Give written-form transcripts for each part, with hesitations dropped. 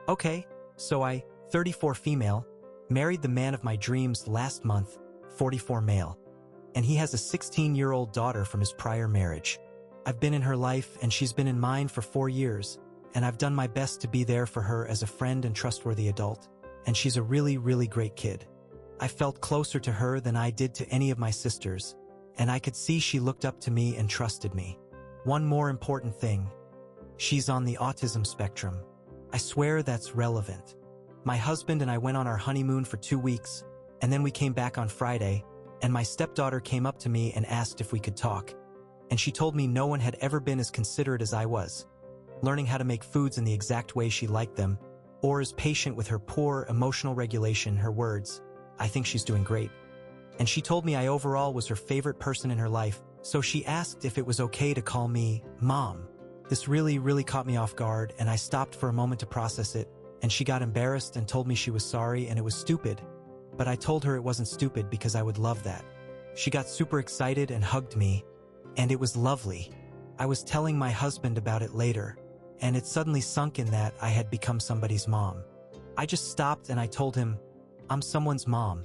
Okay, so I, 34 female, married the man of my dreams last month, 44 male. And he has a 16-year-old daughter from his prior marriage. I've been in her life and she's been in mine for 4 years, and I've done my best to be there for her as a friend and trustworthy adult, and she's a really, really great kid. I felt closer to her than I did to any of my sisters, and I could see she looked up to me and trusted me. One more important thing. She's on the autism spectrum. I swear that's relevant. My husband and I went on our honeymoon for 2 weeks, and then we came back on Friday, and my stepdaughter came up to me and asked if we could talk. And she told me no one had ever been as considerate as I was, learning how to make foods in the exact way she liked them, or as patient with her poor emotional regulation, her words. I think she's doing great. And she told me I overall was her favorite person in her life, so she asked if it was okay to call me Mom. This really, really caught me off guard, and I stopped for a moment to process it, and she got embarrassed and told me she was sorry and it was stupid. But I told her it wasn't stupid because I would love that. She got super excited and hugged me, and it was lovely. I was telling my husband about it later, and it suddenly sunk in that I had become somebody's mom. I just stopped and I told him, I'm someone's mom,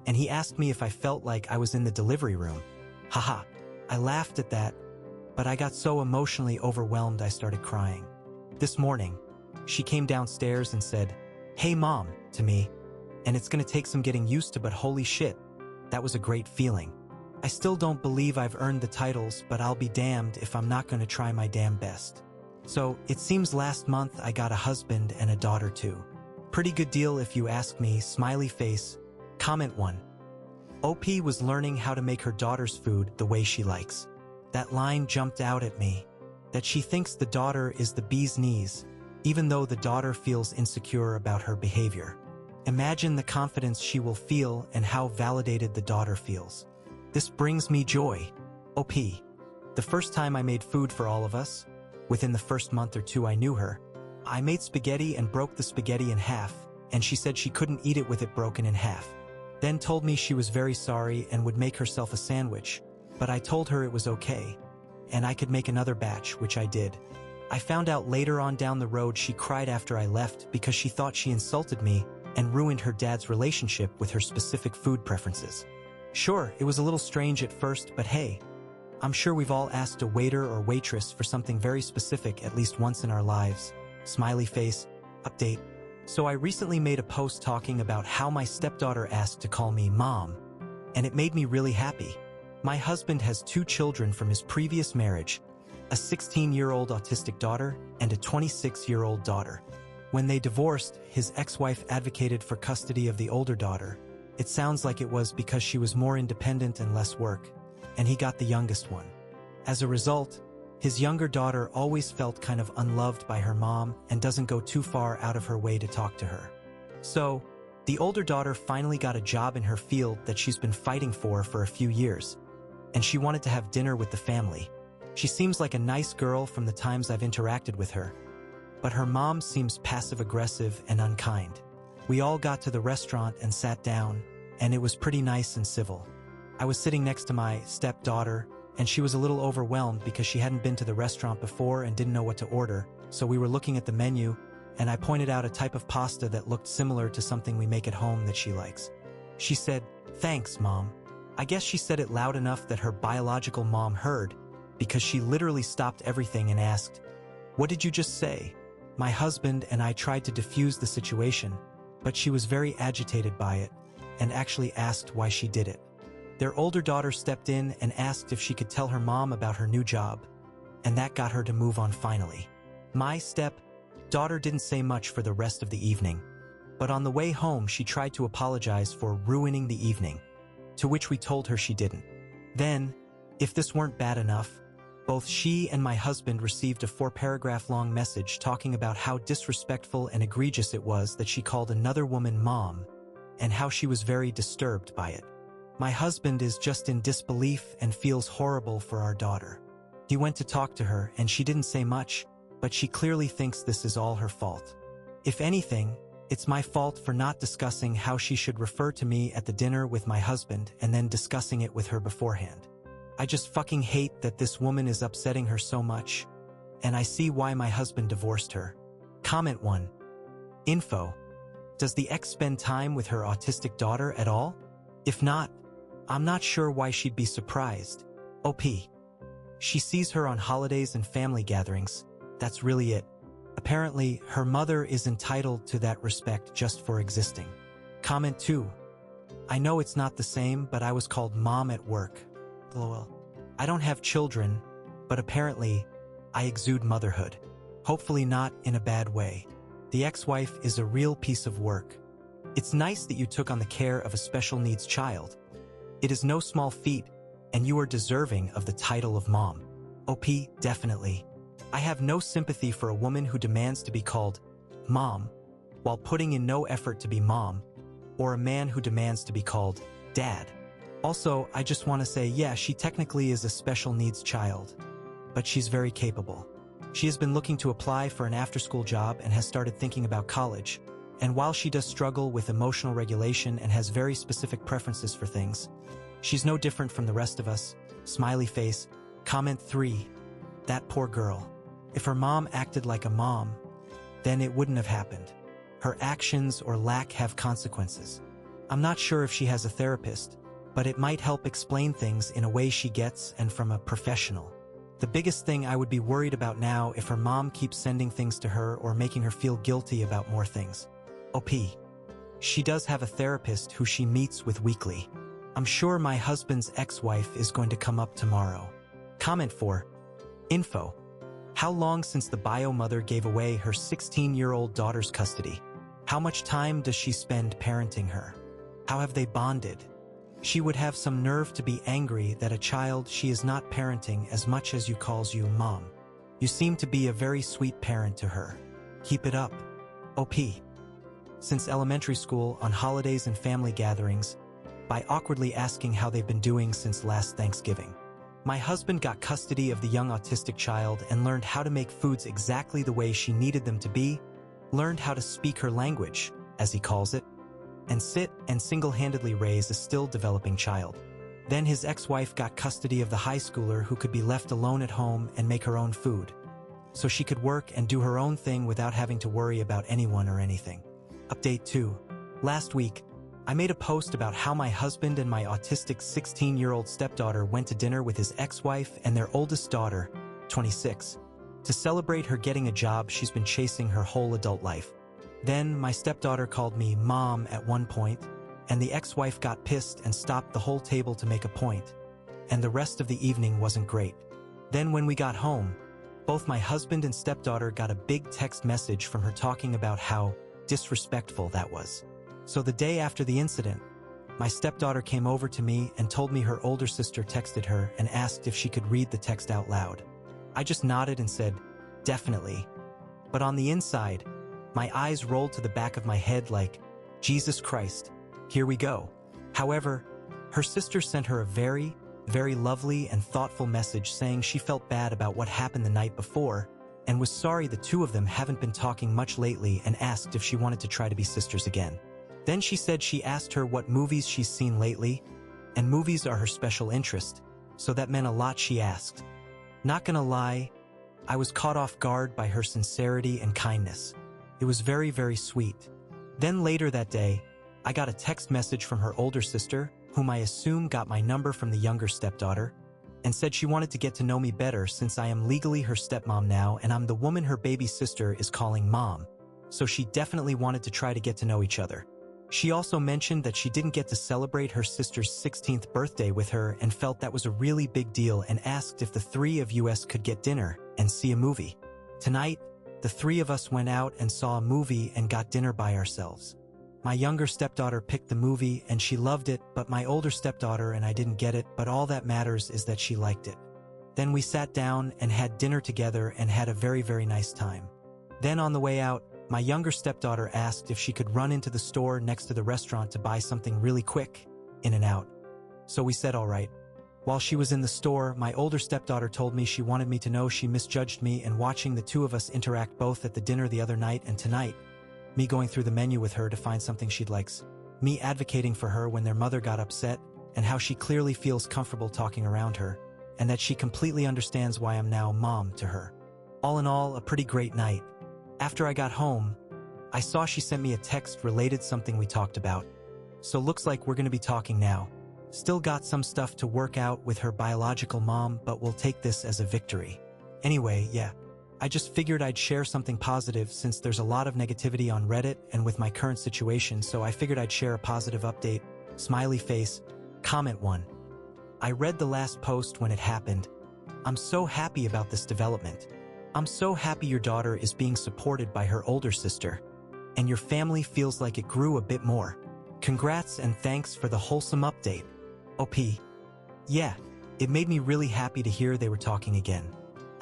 and he asked me if I felt like I was in the delivery room. Haha, I laughed at that, but I got so emotionally overwhelmed I started crying. This morning, she came downstairs and said, "Hey Mom," to me, and it's gonna take some getting used to, but holy shit, that was a great feeling. I still don't believe I've earned the titles, but I'll be damned if I'm not gonna try my damn best. So, it seems last month I got a husband and a daughter too. Pretty good deal if you ask me, smiley face. Comment 1. OP was learning how to make her daughter's food the way she likes. That line jumped out at me. That she thinks the daughter is the bee's knees, even though the daughter feels insecure about her behavior. Imagine the confidence she will feel and how validated the daughter feels. This brings me joy. OP. The first time I made food for all of us, within the first month or two I knew her, I made spaghetti and broke the spaghetti in half, and she said she couldn't eat it with it broken in half. Then told me she was very sorry and would make herself a sandwich, but I told her it was okay, and I could make another batch, which I did. I found out later on down the road she cried after I left because she thought she insulted me and ruined her dad's relationship with her specific food preferences. Sure, it was a little strange at first, but hey, I'm sure we've all asked a waiter or waitress for something very specific at least once in our lives. Smiley face. Update. So I recently made a post talking about how my stepdaughter asked to call me Mom, and it made me really happy. My husband has 2 children from his previous marriage, a 16-year-old autistic daughter and a 26-year-old daughter. When they divorced, his ex-wife advocated for custody of the older daughter. It sounds like it was because she was more independent and less work, and he got the youngest one. As a result, his younger daughter always felt kind of unloved by her mom and doesn't go too far out of her way to talk to her. So, the older daughter finally got a job in her field that she's been fighting for a few years, and she wanted to have dinner with the family. She seems like a nice girl from the times I've interacted with her, but her mom seems passive-aggressive and unkind. We all got to the restaurant and sat down, and it was pretty nice and civil. I was sitting next to my stepdaughter, and she was a little overwhelmed because she hadn't been to the restaurant before and didn't know what to order, so we were looking at the menu, and I pointed out a type of pasta that looked similar to something we make at home that she likes. She said, "Thanks, Mom." I guess she said it loud enough that her biological mom heard, because she literally stopped everything and asked, "What did you just say?" My husband and I tried to diffuse the situation, but she was very agitated by it, and actually asked why she did it. Their older daughter stepped in and asked if she could tell her mom about her new job, and that got her to move on finally. My step-daughter didn't say much for the rest of the evening, but on the way home she tried to apologize for ruining the evening, to which we told her she didn't. Then, if this weren't bad enough, both she and my husband received a 4-paragraph-long message talking about how disrespectful and egregious it was that she called another woman Mom, and how she was very disturbed by it. My husband is just in disbelief and feels horrible for our daughter. He went to talk to her and she didn't say much, but she clearly thinks this is all her fault. If anything, it's my fault for not discussing how she should refer to me at the dinner with my husband and then discussing it with her beforehand. I just fucking hate that this woman is upsetting her so much, and I see why my husband divorced her. Comment 1. Info. Does the ex spend time with her autistic daughter at all? If not, I'm not sure why she'd be surprised. OP. She sees her on holidays and family gatherings. That's really it. Apparently, her mother is entitled to that respect just for existing. Comment 2. I know it's not the same, but I was called mom at work. LOL. I don't have children, but apparently, I exude motherhood. Hopefully not in a bad way. The ex-wife is a real piece of work. It's nice that you took on the care of a special needs child. It is no small feat, and you are deserving of the title of mom. OP, definitely. I have no sympathy for a woman who demands to be called mom while putting in no effort to be mom, or a man who demands to be called dad. Also, I just want to say, yeah, she technically is a special needs child, but she's very capable. She has been looking to apply for an after-school job and has started thinking about college. And while she does struggle with emotional regulation and has very specific preferences for things, she's no different from the rest of us. Smiley face. Comment 3. That poor girl. If her mom acted like a mom, then it wouldn't have happened. Her actions or lack have consequences. I'm not sure if she has a therapist, but it might help explain things in a way she gets and from a professional. The biggest thing I would be worried about now if her mom keeps sending things to her or making her feel guilty about more things. OP. She does have a therapist who she meets with weekly. I'm sure my husband's ex-wife is going to come up tomorrow. Comment 4. Info. How long since the bio mother gave away her 16-year-old daughter's custody? How much time does she spend parenting her? How have they bonded? She would have some nerve to be angry that a child she is not parenting as much as you calls you mom. You seem to be a very sweet parent to her. Keep it up. OP. Since elementary school, on holidays and family gatherings, by awkwardly asking how they've been doing since last Thanksgiving. My husband got custody of the young autistic child and learned how to make foods exactly the way she needed them to be, learned how to speak her language, as he calls it, and sit and single-handedly raise a still-developing child. Then his ex-wife got custody of the high schooler who could be left alone at home and make her own food, so she could work and do her own thing without having to worry about anyone or anything. Update 2. Last week, I made a post about how my husband and my autistic 16-year-old stepdaughter went to dinner with his ex-wife and their oldest daughter, 26, to celebrate her getting a job she's been chasing her whole adult life. Then my stepdaughter called me mom at one point, and the ex-wife got pissed and stopped the whole table to make a point, and the rest of the evening wasn't great. Then when we got home, both my husband and stepdaughter got a big text message from her talking about how disrespectful that was. So the day after the incident, my stepdaughter came over to me and told me her older sister texted her and asked if she could read the text out loud. I just nodded and said, definitely. But on the inside, my eyes rolled to the back of my head like, Jesus Christ, here we go. However, her sister sent her a very, very lovely and thoughtful message saying she felt bad about what happened the night before and was sorry the two of them haven't been talking much lately and asked if she wanted to try to be sisters again. Then she said she asked her what movies she's seen lately, and movies are her special interest, so that meant a lot she asked. Not gonna lie, I was caught off guard by her sincerity and kindness. It was very, very sweet. Then later that day, I got a text message from her older sister, whom I assume got my number from the younger stepdaughter, and said she wanted to get to know me better since I am legally her stepmom now and I'm the woman her baby sister is calling mom, so she definitely wanted to try to get to know each other. She also mentioned that she didn't get to celebrate her sister's 16th birthday with her and felt that was a really big deal and asked if the three of us could get dinner and see a movie. Tonight, the three of us went out and saw a movie and got dinner by ourselves. My younger stepdaughter picked the movie and she loved it, but my older stepdaughter and I didn't get it, but all that matters is that she liked it. Then we sat down and had dinner together and had a very, very nice time. Then on the way out, my younger stepdaughter asked if she could run into the store next to the restaurant to buy something really quick, in and out. So we said all right. While she was in the store, my older stepdaughter told me she wanted me to know she misjudged me and watching the two of us interact both at the dinner the other night and tonight, me going through the menu with her to find something she likes, me advocating for her when their mother got upset, and how she clearly feels comfortable talking around her, and that she completely understands why I'm now mom to her. All in all, a pretty great night. After I got home, I saw she sent me a text related something we talked about. So looks like we're gonna be talking now. Still got some stuff to work out with her biological mom, but we'll take this as a victory. Anyway, yeah. I just figured I'd share something positive since there's a lot of negativity on Reddit and with my current situation, so I figured I'd share a positive update. Smiley face. Comment 1. I read the last post when it happened. I'm so happy about this development. I'm so happy your daughter is being supported by her older sister, and your family feels like it grew a bit more. Congrats and thanks for the wholesome update. OP. Yeah, it made me really happy to hear they were talking again.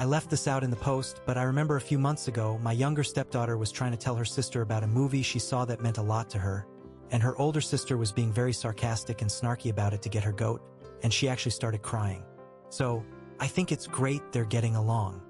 I left this out in the post, but I remember a few months ago, my younger stepdaughter was trying to tell her sister about a movie she saw that meant a lot to her, and her older sister was being very sarcastic and snarky about it to get her goat, and she actually started crying. So, I think it's great they're getting along.